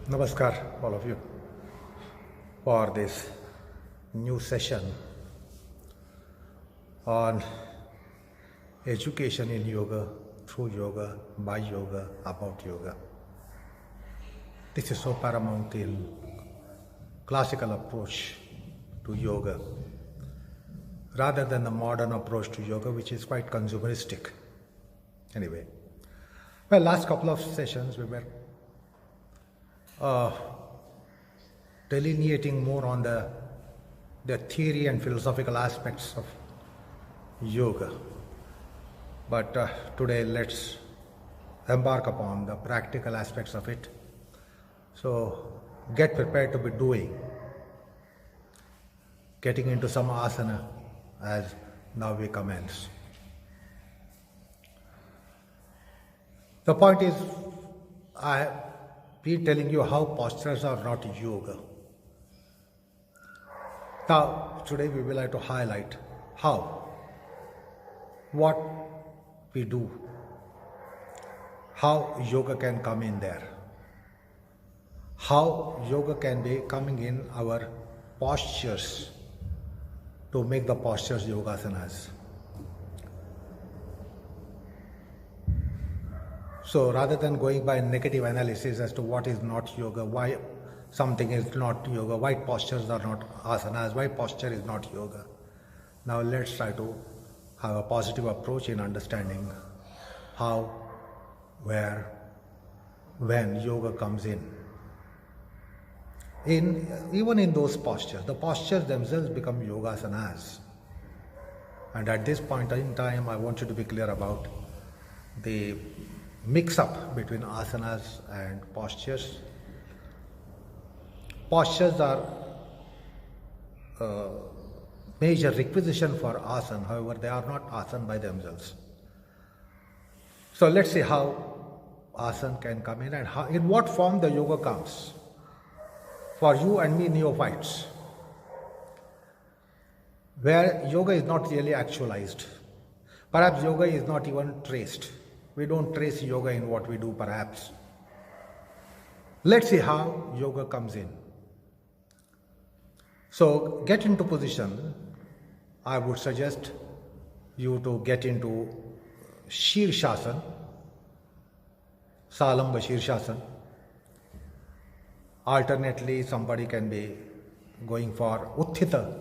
Namaskar, all of you, for this new session on education in yoga, through yoga, by yoga, about yoga. This is so paramount in classical approach to yoga, rather than the modern approach to yoga, which is quite consumeristic. Anyway, well, last couple of sessions we were delineating more on the theory and philosophical aspects of yoga. But today let's embark upon the practical aspects of it. So get prepared to be getting into some asana as now we commence. The point is, I be telling you how postures are not yoga. Now, today we will like to highlight what we do, how yoga can come in there, how yoga can be coming in our postures to make the postures yogasanas. So rather than going by negative analysis as to what is not yoga, why something is not yoga, why postures are not asanas, why posture is not yoga, now let's try to have a positive approach in understanding how, where, when yoga comes in. Even in those postures, the postures themselves become yogasanas. And at this point in time, I want you to be clear about the mix-up between asanas and postures. Postures are major requisition for asana, however they are not asana by themselves. So let's see how asana can come in and in what form the yoga comes. For you and me neophytes, where yoga is not really actualized, perhaps yoga is not even traced. We don't trace yoga in what we do, perhaps. Let's see how yoga comes in. So, get into position. I would suggest you to get into Shirshasana, Salamba Shirshasana. Alternately, somebody can be going for Utthita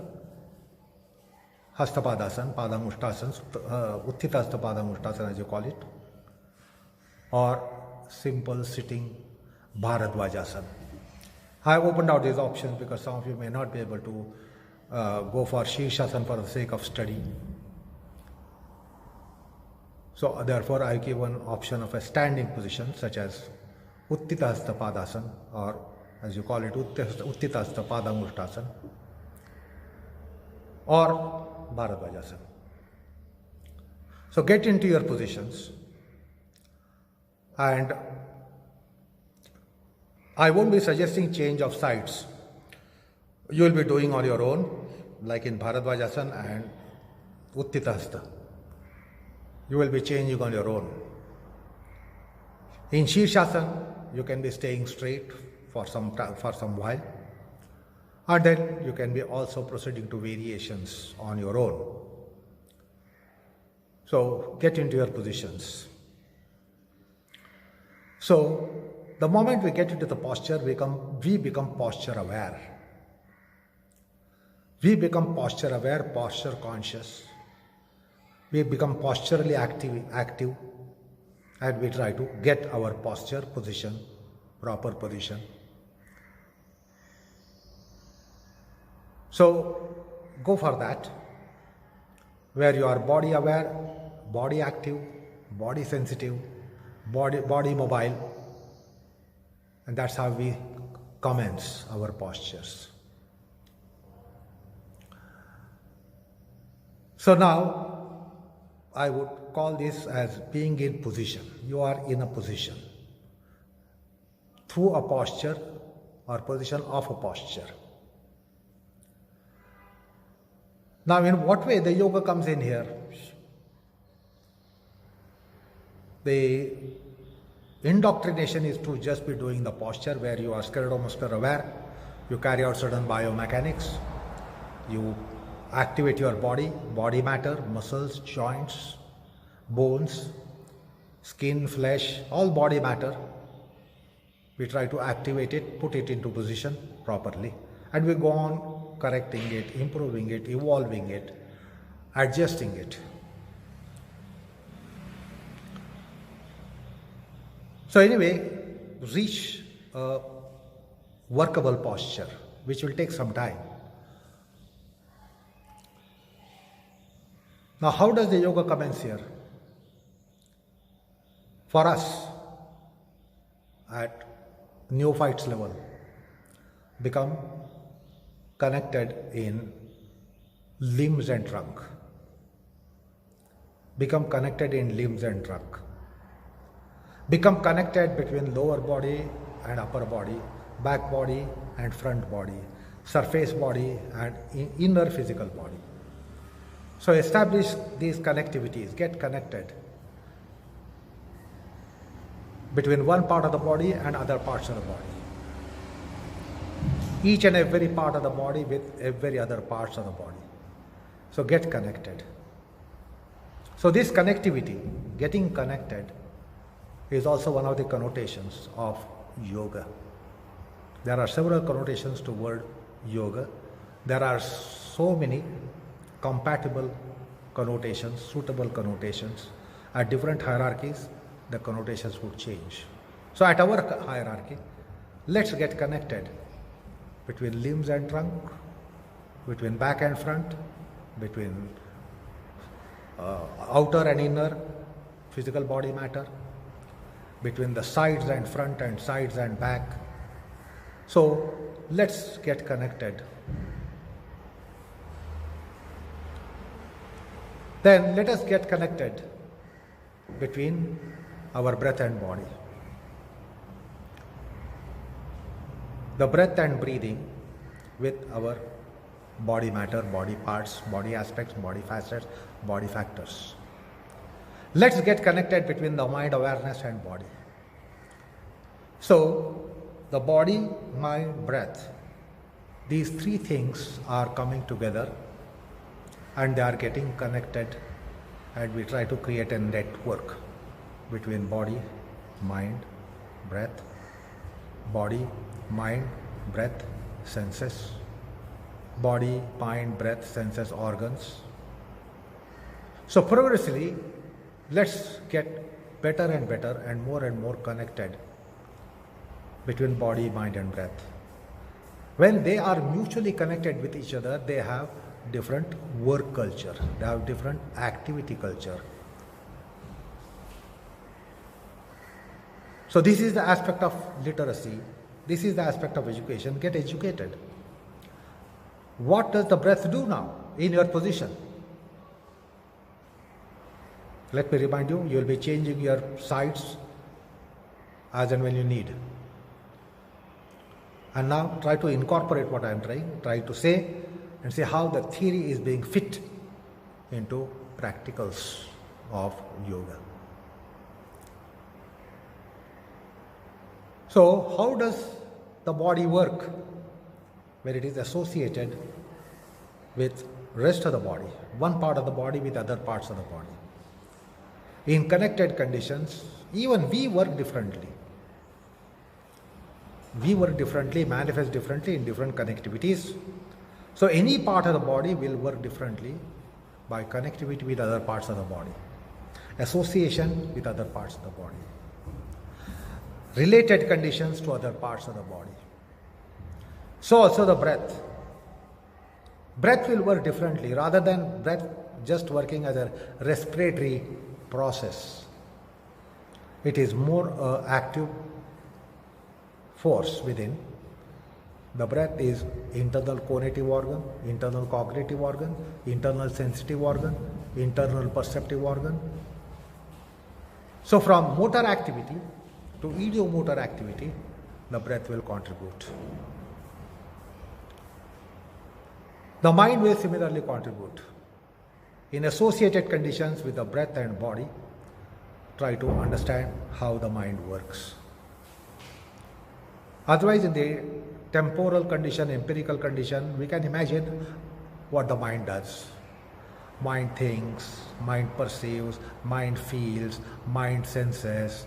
Hastapadasana, Padamushtasana, Utthita Hastapadamuttasana as you call it, or simple sitting Bharadvajasana. I have opened out these options because some of you may not be able to go for Shirshasana for the sake of study. So therefore I give an option of a standing position such as Utthita Hastapadasana, or as you call it Utthita Hastapadamuttasana, or Bharadvajasana. So get into your positions. And I won't be suggesting change of sides. You will be doing on your own, like in Bharadvajasana and Utthita Hasta. You will be changing on your own. In Shirshasana, you can be staying straight for some while, and then you can be also proceeding to variations on your own. So get into your positions. So, the moment we get into the posture, we become posture aware. We become posture aware, posture conscious. We become posturally active, and we try to get our posture position, proper position. So, go for that, where you are body aware, body active, body sensitive, body mobile, and that's how we commence our postures. So now I would call this as being in position. You are in a position through a posture or position of a posture. Now, in what way the yoga comes in here? The Indoctrination is to just be doing the posture where you are skeletal-muscular aware, you carry out certain biomechanics, you activate your body matter, muscles, joints, bones, skin, flesh, all body matter. We try to activate it, put it into position properly, and we go on correcting it, improving it, evolving it, adjusting it. So anyway, reach a workable posture, which will take some time. Now, how does the yoga commence here? For us, at neophytes level, become connected in limbs and trunk. Become connected in limbs and trunk. Become connected between lower body and upper body, back body and front body, surface body and inner physical body. So establish these connectivities, get connected between one part of the body and other parts of the body. Each and every part of the body with every other parts of the body. So get connected. So this connectivity, getting connected, is also one of the connotations of yoga. There are several connotations to word yoga. There are so many compatible connotations, suitable connotations. At different hierarchies, the connotations would change. So at our hierarchy, let's get connected between limbs and trunk, between back and front, between outer and inner physical body matter, between the sides and front and sides and back. So let's get connected. Then let us get connected between our breath and body. The breath and breathing with our body matter, body parts, body aspects, body facets, body factors. Let's get connected between the mind, awareness and body. So, the body, mind, breath, these three things are coming together and they are getting connected, and we try to create a network between body, mind, breath, body, mind, breath, senses, body, mind, breath, senses, organs. So progressively, let's get better and better and more connected between body, mind and breath. When they are mutually connected with each other, they have different work culture, they have different activity culture. So this is the aspect of literacy, this is the aspect of education. Get educated. What does the breath do now in your position? Let me remind you, you will be changing your sides as and when you need. And now try to incorporate what I am trying to say, and see how the theory is being fit into practicals of yoga. So how does the body work when it is associated with rest of the body, one part of the body with other parts of the body? In connected conditions, even we work differently. We work differently, manifest differently in different connectivities. So any part of the body will work differently by connectivity with other parts of the body, association with other parts of the body, related conditions to other parts of the body. So also the breath. Breath will work differently rather than breath just working as a respiratory process. It is more active force within. The breath is internal conative organ, internal cognitive organ, internal sensitive organ, internal perceptive organ. So from motor activity to ideomotor activity, the breath will contribute. The mind will similarly contribute. In associated conditions with the breath and body, try to understand how the mind works. Otherwise, in the temporal condition, empirical condition, we can imagine what the mind does. Mind thinks, mind perceives, mind feels, mind senses,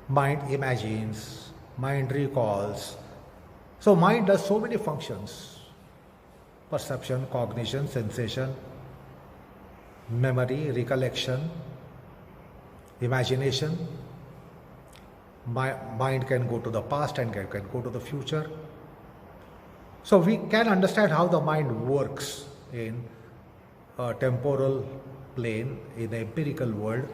mind imagines, mind recalls. So mind does so many functions: perception, cognition, sensation, memory, recollection, imagination. Mind can go to the past and can go to the future. So we can understand how the mind works in a temporal plane, in the empirical world.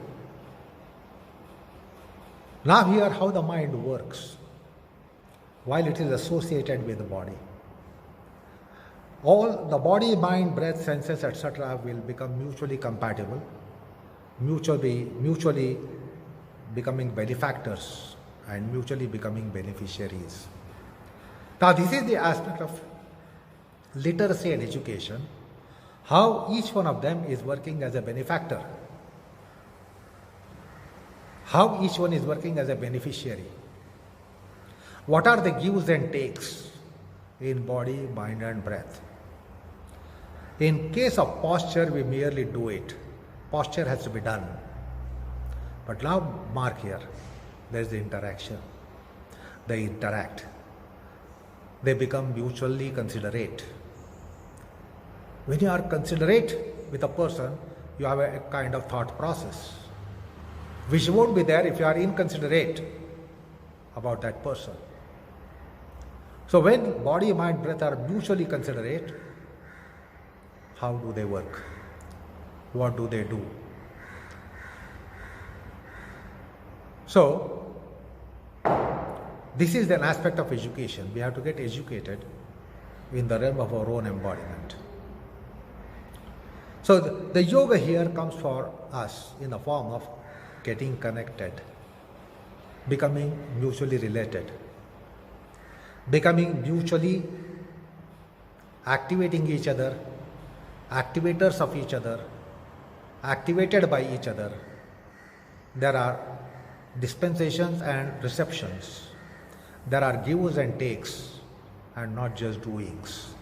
Now here how the mind works while it is associated with the body. All the body, mind, breath, senses, etc. will become mutually compatible, mutually becoming benefactors and mutually becoming beneficiaries. Now this is the aspect of literacy and education, how each one of them is working as a benefactor, how each one is working as a beneficiary. What are the gives and takes in body, mind and breath? In case of posture, we merely do it. Posture has to be done. But now mark here, there is the interaction. They interact. They become mutually considerate. When you are considerate with a person, you have a kind of thought process, which won't be there if you are inconsiderate about that person. So when body, mind, breath are mutually considerate, how do they work? What do they do? So, this is an aspect of education. We have to get educated in the realm of our own embodiment. So the yoga here comes for us in the form of getting connected, becoming mutually related, becoming mutually activating each other, activators of each other, activated by each other. There are dispensations and receptions. There are gives and takes and not just doings.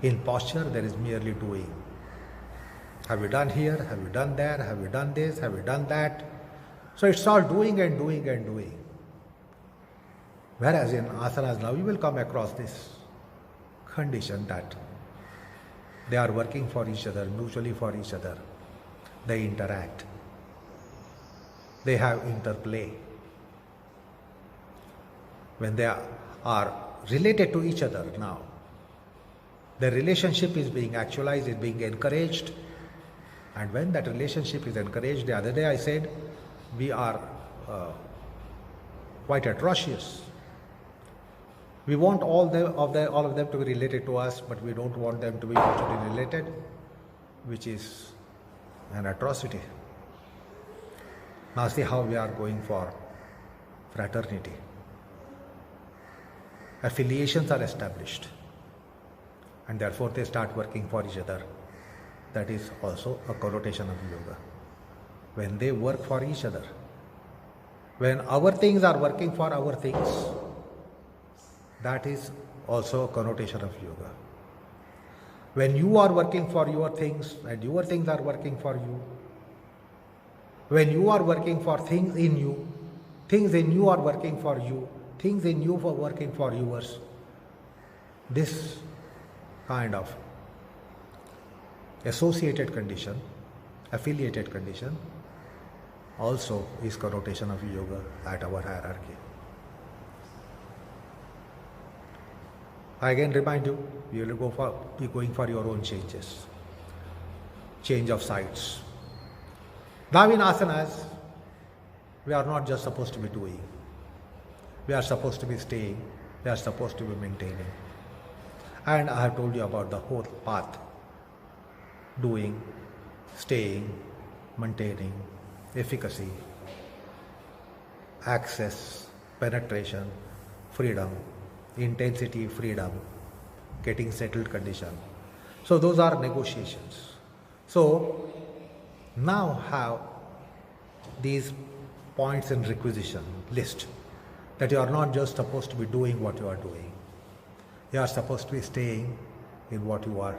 In posture, there is merely doing. Have you done here? Have you done there? Have you done this? Have you done that? So it's all doing and doing and doing. Whereas in asanas now, you will come across this condition that they are working for each other, mutually for each other. They interact. They have interplay. When they are related to each other now, their relationship is being actualized, is being encouraged. And when that relationship is encouraged, the other day I said, we are quite atrocious. We want all of them to be related to us, but we don't want them to be mutually related, which is an atrocity. Now see how we are going for fraternity. Affiliations are established, and therefore they start working for each other. That is also a connotation of yoga. When they work for each other, when our things are working for our things, that is also a connotation of yoga. When you are working for your things and your things are working for you, when you are working for things in you are working for you, things in you are working for yours, this kind of associated condition, affiliated condition, also is connotation of yoga at our hierarchy. I again remind you, you will be going for your own changes, change of sites. Now in asanas, we are not just supposed to be doing. We are supposed to be staying. We are supposed to be maintaining. And I have told you about the whole path. Doing, staying, maintaining, efficacy, access, penetration, freedom, intensity, freedom, getting settled condition. So those are negotiations. So now how these points in requisition list, that you are not just supposed to be doing what you are doing. You are supposed to be staying in what you are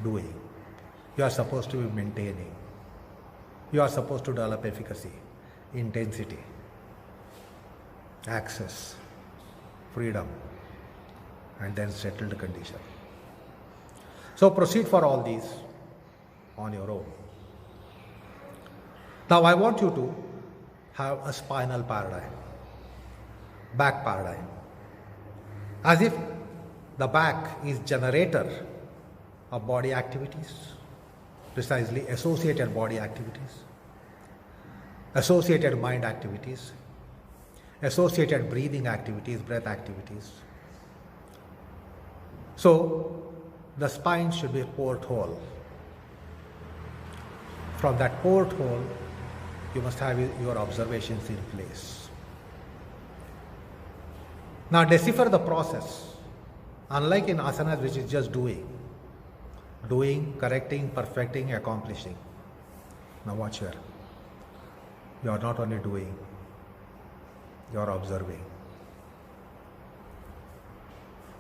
doing. You are supposed to be maintaining. You are supposed to develop efficacy, intensity, access, freedom, and then settled condition. So proceed for all these on your own. Now I want you to have a spinal paradigm, back paradigm, as if the back is generator of body activities, precisely associated body activities, associated mind activities, associated breathing activities, breath activities. So the spine should be a porthole. From that porthole, you must have your observations in place. Now decipher the process. Unlike in asanas, which is just doing, correcting, perfecting, accomplishing. Now watch here. You are not only doing, you are observing.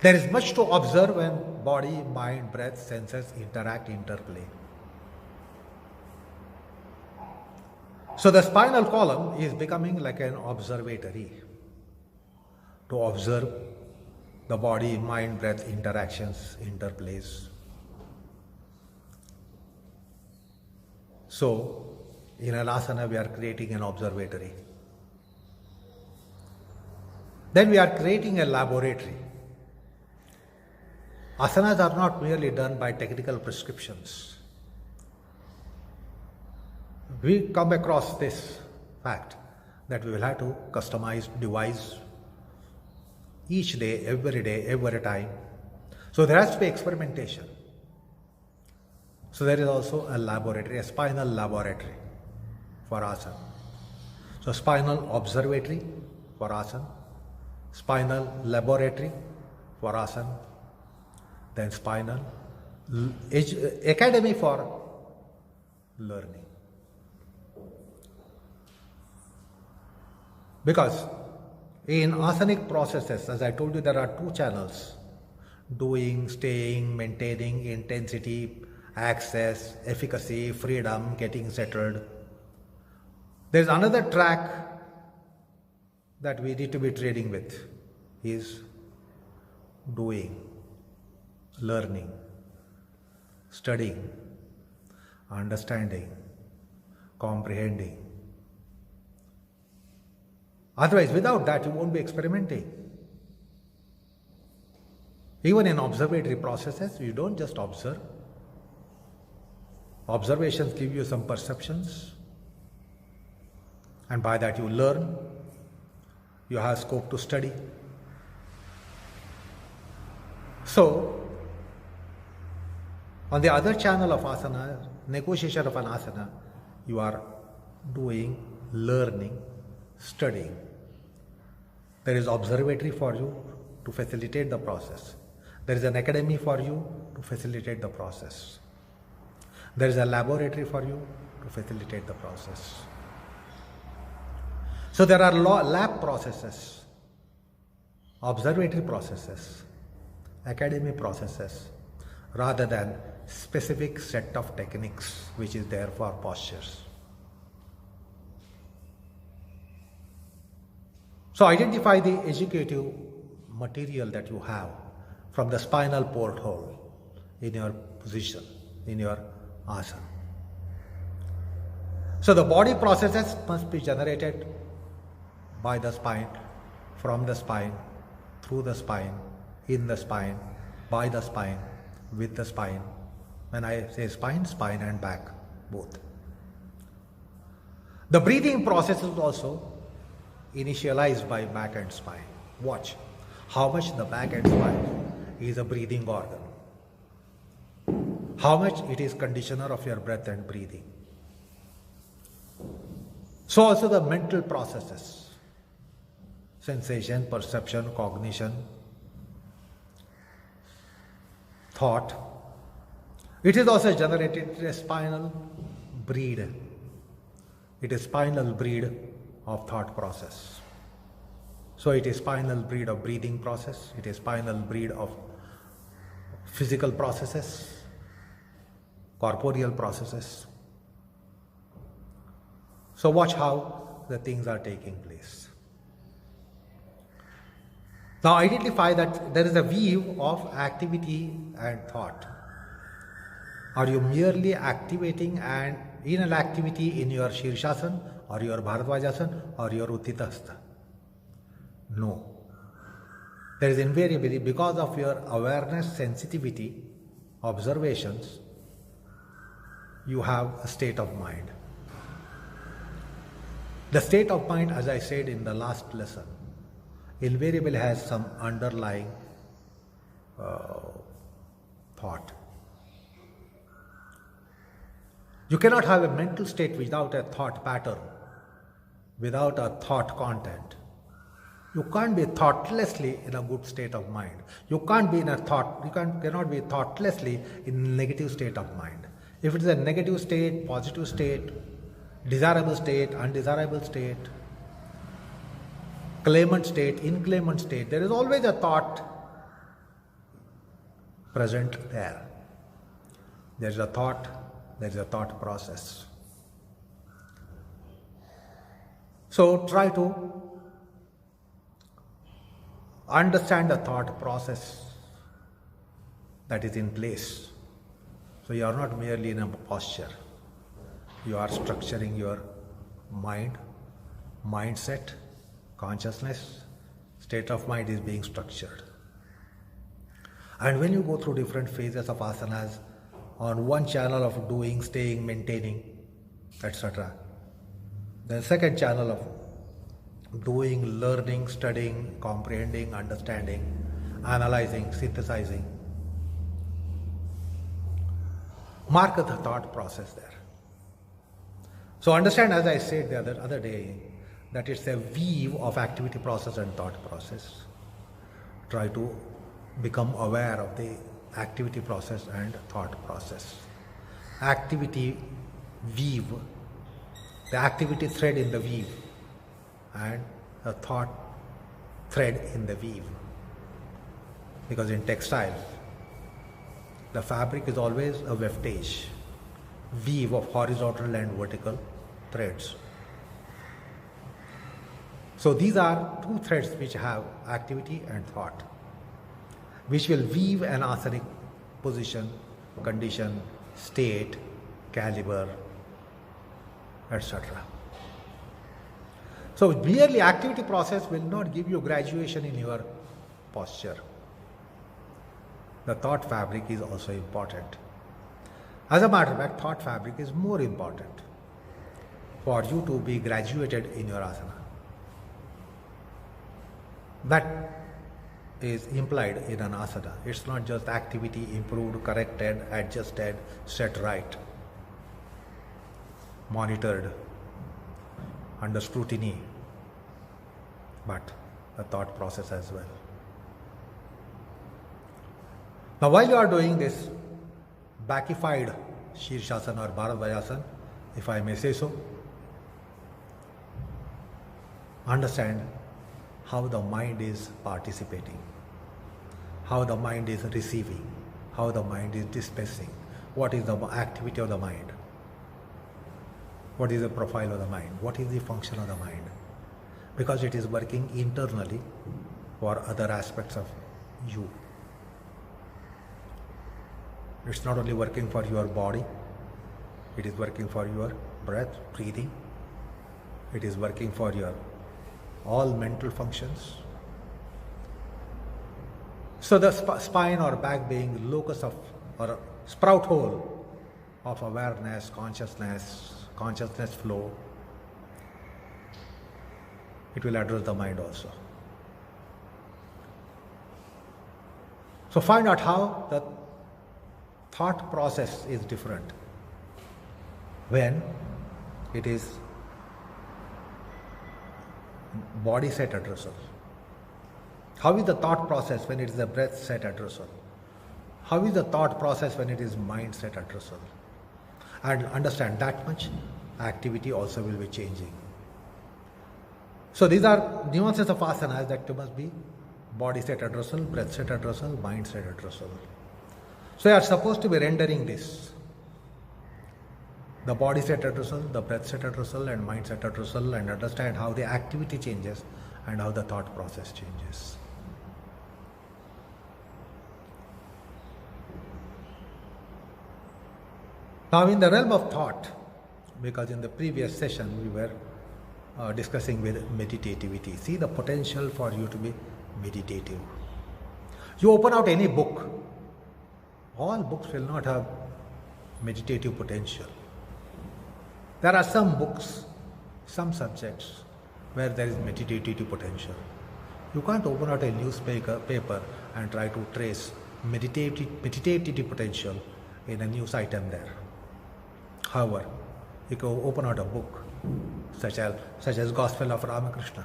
There is much to observe when body, mind, breath, senses interact, interplay. So the spinal column is becoming like an observatory to observe the body, mind, breath interactions, interplays. So in an asana we are creating an observatory. Then we are creating a laboratory. Asanas are not merely done by technical prescriptions. We come across this fact that we will have to customize, devise each day, every time. So there has to be experimentation. So there is also a laboratory, a spinal laboratory for asana. So spinal observatory for asana, spinal laboratory for asana, then spinal academy for learning. Because in asanic processes, as I told you, there are two channels: doing, staying, maintaining, intensity, access, efficacy, freedom, getting settled. There is another track that we need to be trading with, is doing, learning, studying, understanding, comprehending. Otherwise, without that, you won't be experimenting. Even in observatory processes, you don't just observe. Observations give you some perceptions, and by that you learn. You have scope to study. So, on the other channel of asana, negotiation of an asana, you are doing, learning, studying. There is observatory for you to facilitate the process. There is an academy for you to facilitate the process. There is a laboratory for you to facilitate the process. So there are lab processes, observatory processes, academy processes, rather than specific set of techniques which is there for postures. So identify the educative material that you have from the spinal porthole in your position, in your asana. So the body processes must be generated by the spine, from the spine, through the spine, in the spine, by the spine, with the spine. When I say spine, spine and back, both. The breathing process is also initialized by back and spine. Watch how much the back and spine is a breathing organ, how much it is conditioner of your breath and breathing. So also the mental processes, sensation, perception, cognition, thought, it is also generated in a spinal breed, It is spinal breed of thought process. So it is spinal breed of breathing process. It is spinal breed of physical processes, corporeal processes. So watch how the things are taking place. Now identify that there is a weave of activity and thought. Are you merely activating and in an activity in your Shirshasana or your Bharadvajasana or your Utthitastha? No. There is invariably, because of your awareness, sensitivity, observations, you have a state of mind. The state of mind, as I said in the last lesson, invariably has some underlying thought. You cannot have a mental state without a thought pattern, without a thought content. You can't be thoughtlessly in a good state of mind. You can't be in a cannot be thoughtlessly in a negative state of mind. If it is a negative state, positive state, desirable state, undesirable state, claimant state, inclaimant state, there is always a thought present there. There is a thought process. So try to understand the thought process that is in place. So you are not merely in a posture. You are structuring your mind, mindset, consciousness, state of mind is being structured. And when you go through different phases of asanas, on one channel of doing, staying, maintaining, etc., the second channel of doing, learning, studying, comprehending, understanding, analyzing, synthesizing, mark the thought process there. So understand, as I said the other day, that it's a weave of activity process and thought process. Try to become aware of the activity process and thought process. Activity weave, the activity thread in the weave, and a thought thread in the weave. Because in textile, the fabric is always a weftage, weave of horizontal and vertical threads. So these are two threads which have activity and thought, which will weave an asanic position, condition, state, caliber, etc. So merely activity process will not give you graduation in your posture. The thought fabric is also important. As a matter of fact, thought fabric is more important for you to be graduated in your asana. That is implied in an asana. It's not just activity improved, corrected, adjusted, set right, monitored, under scrutiny, but the thought process as well. Now while you are doing this backified Shirshasana or Bharadvajasana, if I may say so, understand how the mind is participating, how the mind is receiving, how the mind is dispensing, what is the activity of the mind, what is the profile of the mind, what is the function of the mind, because it is working internally for other aspects of you. It's not only working for your body, it is working for your breath, breathing, it is working for your all mental functions. So the spine or back being locus of or sprout hole of awareness, consciousness flow, it will address the mind also. So find out how the thought process is different when it is body set addressal. How is the thought process when it is a breath set addressal? How is the thought process when it is mind set addressal? And understand that much, activity also will be changing. So these are nuances of asanas that must be body set addressal, breath set addressal, mind set addressal. So you are supposed to be rendering this. The body set addressal, the breath set addressal and mind set addressal, and understand how the activity changes and how the thought process changes. Now in the realm of thought, because in the previous session we were discussing with meditativity. See the potential for you to be meditative. You open out any book, all books will not have meditative potential. There are some books, some subjects where there is meditative potential. You can't open out a newspaper and try to trace meditative potential in a news item there. However, you can open out a book such as Gospel of Ramakrishna,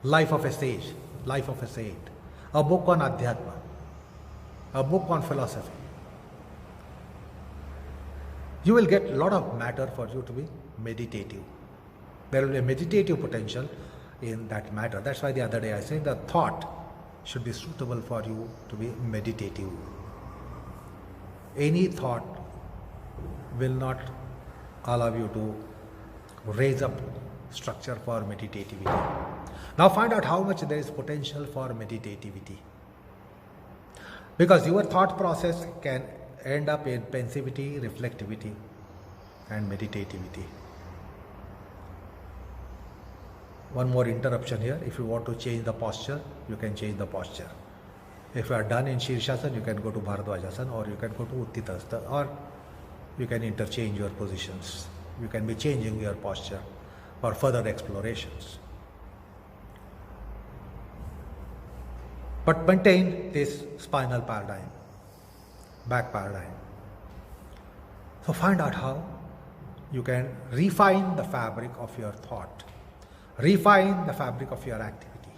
Life of a Sage, Life of a Saint, a book on Adhyatma, a book on philosophy. You will get a lot of matter for you to be meditative. There will be a meditative potential in that matter. That's why the other day I said the thought should be suitable for you to be meditative. Any thought will not allow you to raise up structure for meditativity. Now find out how much there is potential for meditativity. Because your thought process can end up in pensivity, reflectivity and meditativity. One more interruption here. If you want to change the posture, you can change the posture. If you are done in Shirshasana, you can go to Bharadvajasana, or you can go to Utthitastha, or you can interchange your positions. You can be changing your posture for further explorations. But maintain this spinal paradigm, back paradigm. So find out how you can refine the fabric of your thought, refine the fabric of your activity.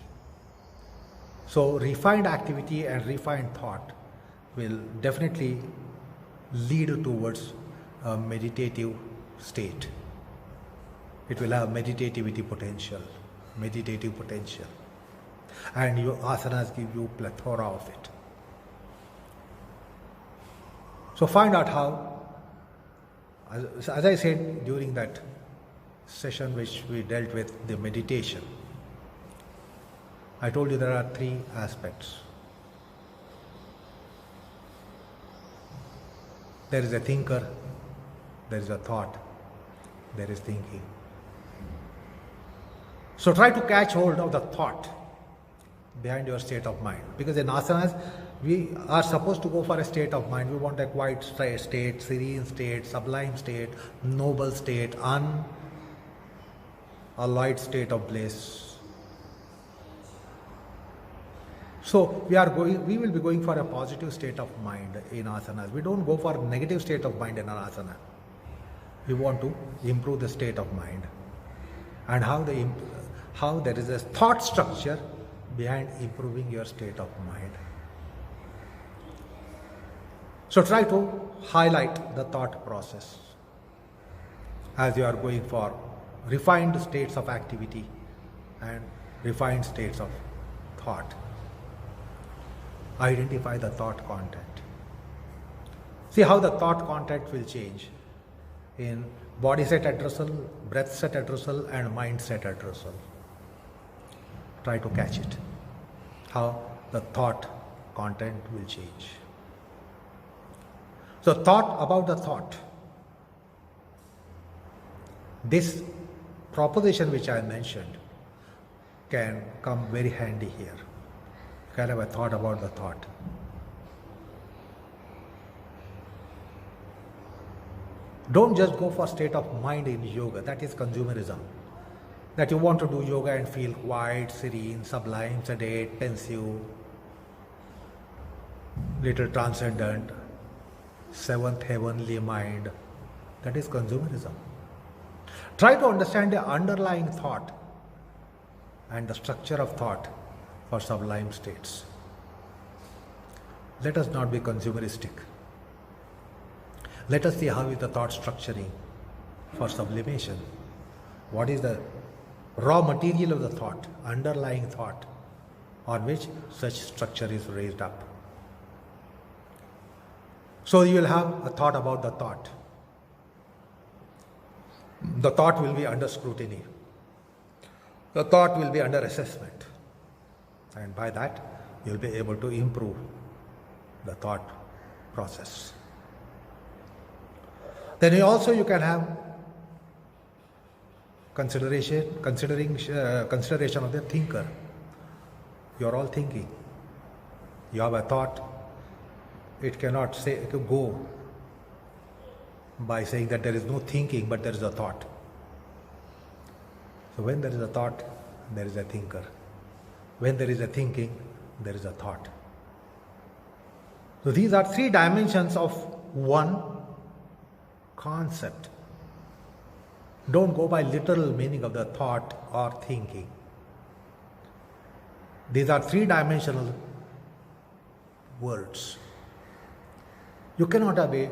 So refined activity and refined thought will definitely lead towards a meditative state. It will have meditative potential. And your asanas give you plethora of it. So find out how, as I said during that session which we dealt with the meditation, I told you there are three aspects. There is a thinker, there is a thought, there is thinking. So try to catch hold of the thought behind your state of mind. Because in asanas, we are supposed to go for a state of mind. We want a quiet state, serene state, sublime state, noble state, alloyed state of bliss. So we will be going for a positive state of mind in asanas. We don't go for a negative state of mind in an asana. We want to improve the state of mind. And how there is a thought structure behind improving your state of mind. So try to highlight the thought process as you are going for refined states of activity and refined states of thought. Identify the thought content. See how the thought content will change in body set addressal, breath set addressal and mind set addressal. Try to catch it. How the thought content will change. So thought about the thought. This proposition which I mentioned can come very handy here. You can have a thought about the thought. Don't just go for state of mind in yoga. That is consumerism. That you want to do yoga and feel quiet, serene, sublime, sedate, pensive, little transcendent, seventh heavenly mind. That is consumerism. Try to understand the underlying thought and the structure of thought for sublime states. Let us not be consumeristic. Let us see how is the thought structuring for sublimation. What is the raw material of the thought, underlying thought, on which such structure is raised up? So you will have a thought about the thought. The thought will be under scrutiny. The thought will be under assessment. And by that, you will be able to improve the thought process. Then you can have consideration of the thinker. You are all thinking. You have a thought. It cannot go by saying that there is no thinking, but there is a thought. So when there is a thought, there is a thinker. When there is a thinking, there is a thought. So these are three dimensions of one concept. Don't go by literal meaning of the thought or thinking. These are three-dimensional words. You cannot be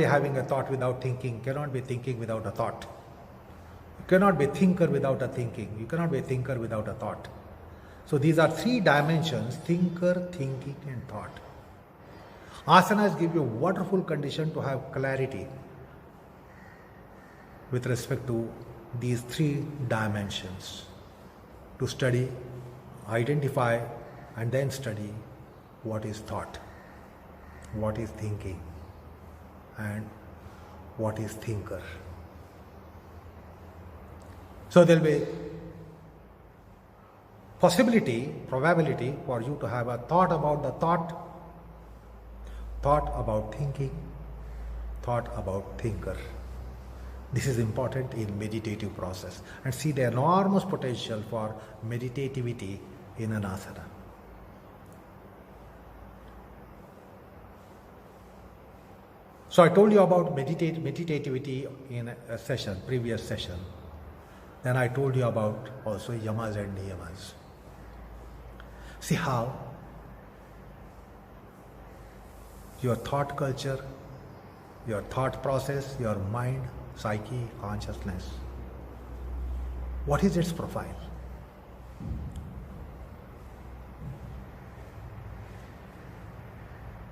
having a thought without thinking, cannot be thinking without a thought. You cannot be thinker without a thinking. You cannot be thinker without a thought. So these are three dimensions: thinker, thinking, and thought. Asanas give you a wonderful condition to have clarity with respect to these three dimensions. To study, identify, and then study what is thought, what is thinking, and what is thinker. So there will be probability for you to have a thought about the thought about thinking, thought about thinker. This is important in meditative process, and see the enormous potential for meditativity in an asana. So I told you about meditativity in a session, previous session. Then I told you about also yamas and niyamas. See how your thought culture, your thought process, your mind, psyche, consciousness, what is its profile?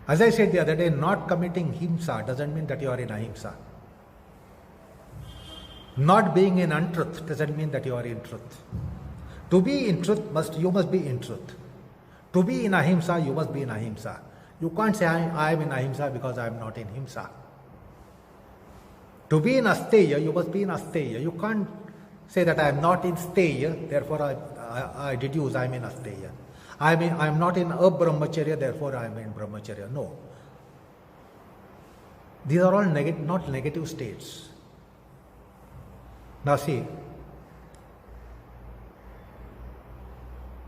As I said the other day, not committing himsa doesn't mean that you are in ahimsa. Not being in untruth doesn't mean that you are in truth. To be in truth, you must be in truth. To be in ahimsa, you must be in ahimsa. You can't say I am in ahimsa because I am not in himsa. To be in asteya, you must be in asteya. You can't say that I am not in steya, therefore I deduce I am in asteya. I am not in abrahmacharya, therefore I am in brahmacharya. No. These are all not negative states. Now see,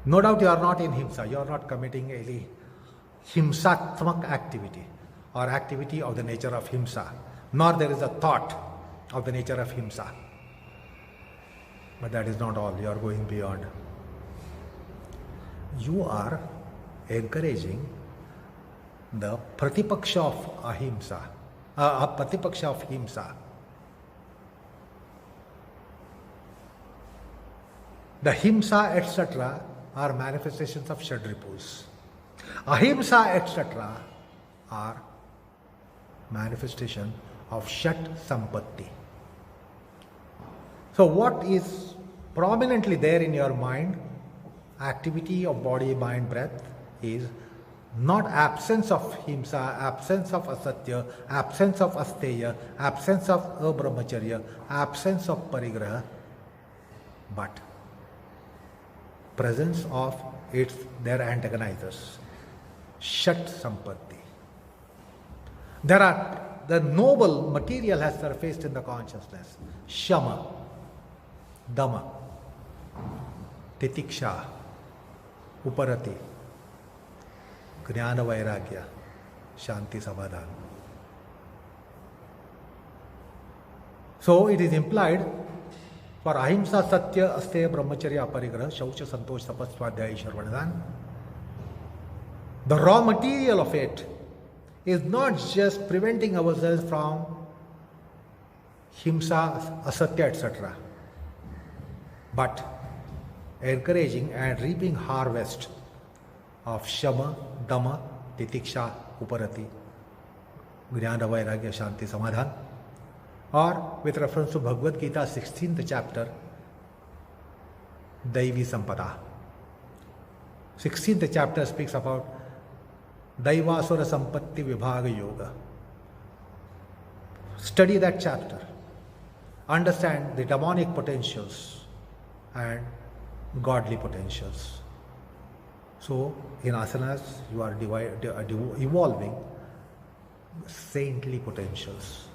no doubt you are not in himsa, you are not committing any himsatmak activity or activity of the nature of himsa, nor there is a thought of the nature of himsa. But that is not all, you are going beyond. You are encouraging the pratipaksha of ahimsa, pratipaksha of himsa. The himsa etc. are manifestations of Shadripus. Ahimsa etc. are manifestation of Shat Sampatti. So what is prominently there in your mind, activity of body, mind, breath, is not absence of himsa, absence of asatya, absence of asteya, absence of abrahmacharya, absence of parigraha, but presence of their antagonizers, Shat Sampatti. The noble material has surfaced in the consciousness: Shama, Dama, Titiksha, Uparati, Jnana Vairagya, Shanti Samadhan. So it is implied for ahimsa, satya, asteya, brahmacharya, aparigraha, shaucha, santosh, tapas, swadhyaya, sharvanadhan, the raw material of it is not just preventing ourselves from himsa, asatya, etc. But encouraging and reaping harvest of shama, dhamma, titiksha, uparati, jnana, vairagya, shanti, samadhan. Or with reference to Bhagavad Gita 16th chapter, Daivi Sampada. 16th chapter speaks about Daivasura Sampatti Vibhaga Yoga. Study that chapter. Understand the demonic potentials and godly potentials. So, in asanas, you are evolving saintly potentials,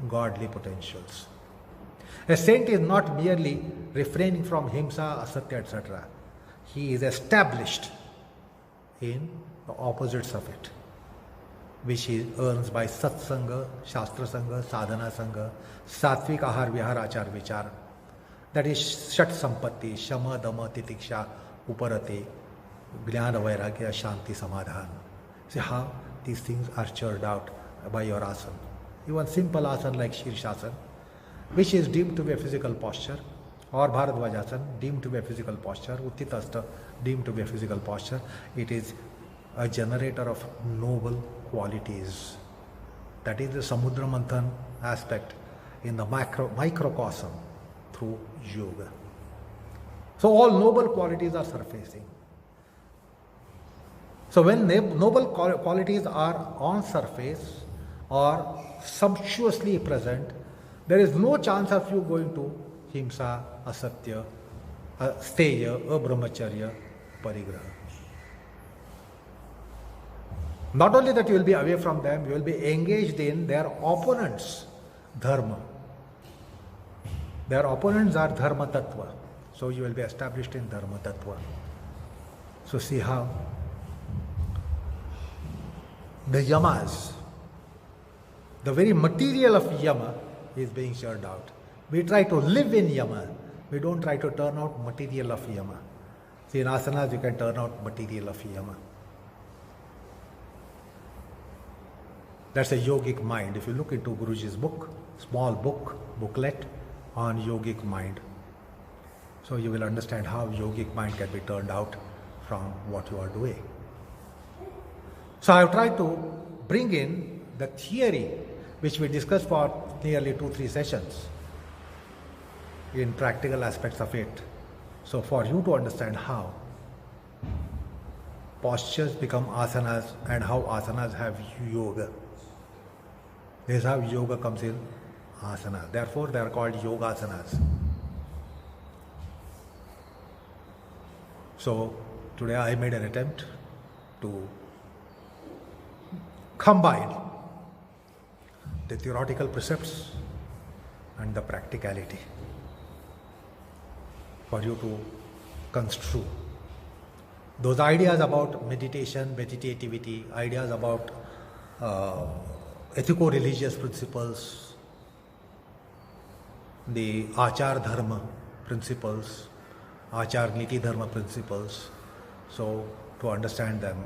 godly potentials. A saint is not merely refraining from himsa, asatya, etc. He is established in the opposites of it, which he earns by satsanga, shastra sanga, sadhana sanga, satvik ahar vihar achar vichar. That is shat sampatti, shama, dhamma, titiksha, uparate, jnana, vairagya, shanti, samadhan. See how these things are churned out by your asana. Even simple asana like Shirshasana, which is deemed to be a physical posture, or Bharadvajasana, deemed to be a physical posture, Uttitasta, deemed to be a physical posture. It is a generator of noble qualities. That is the Samudra Manthan aspect in the microcosm through yoga. So all noble qualities are surfacing. So when noble qualities are on surface or sumptuously present, there is no chance of you going to himsa, asatya, steya, abrahmacharya, parigraha. Not only that you will be away from them, you will be engaged in their opponents' dharma. Their opponents are dharma tattva. So you will be established in dharma tattva. So see how the yamas, the very material of yama is being churned out. We try to live in yama. We don't try to turn out material of yama. See, in asanas you can turn out material of yama. That's a yogic mind. If you look into Guruji's book, small booklet on yogic mind, so you will understand how yogic mind can be turned out from what you are doing. So I have tried to bring in the theory which we discussed for nearly 2-3 sessions in practical aspects of it. So for you to understand how postures become asanas and how asanas have yoga. This is how yoga comes in asana. Therefore, they are called yogasanas. So, today I made an attempt to combine the theoretical precepts and the practicality for you to construe those ideas about meditation, meditativity, ideas about ethico-religious principles, the Achar Dharma principles, Achar Niti Dharma principles. So, to understand them,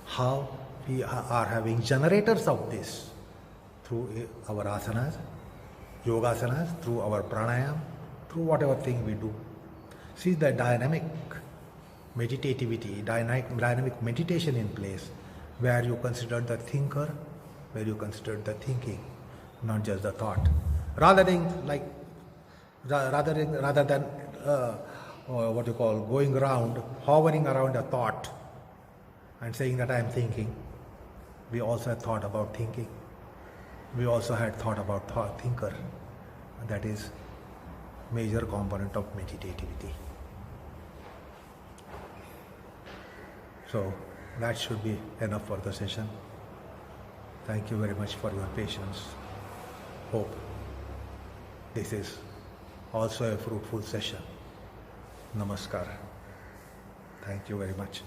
how we are having generators of this through our asanas, yogasanas, through our pranayam, through whatever thing we do. See the dynamic meditativity, dynamic meditation in place, where you consider the thinker, where you consider the thinking, not just the thought. Rather than what you call going around, hovering around a thought and saying that I am thinking, we also had thought about thinking. We also had thought about thinker. That is major component of meditativity. So that should be enough for the session. Thank you very much for your patience. Hope this is also a fruitful session. Namaskar. Thank you very much.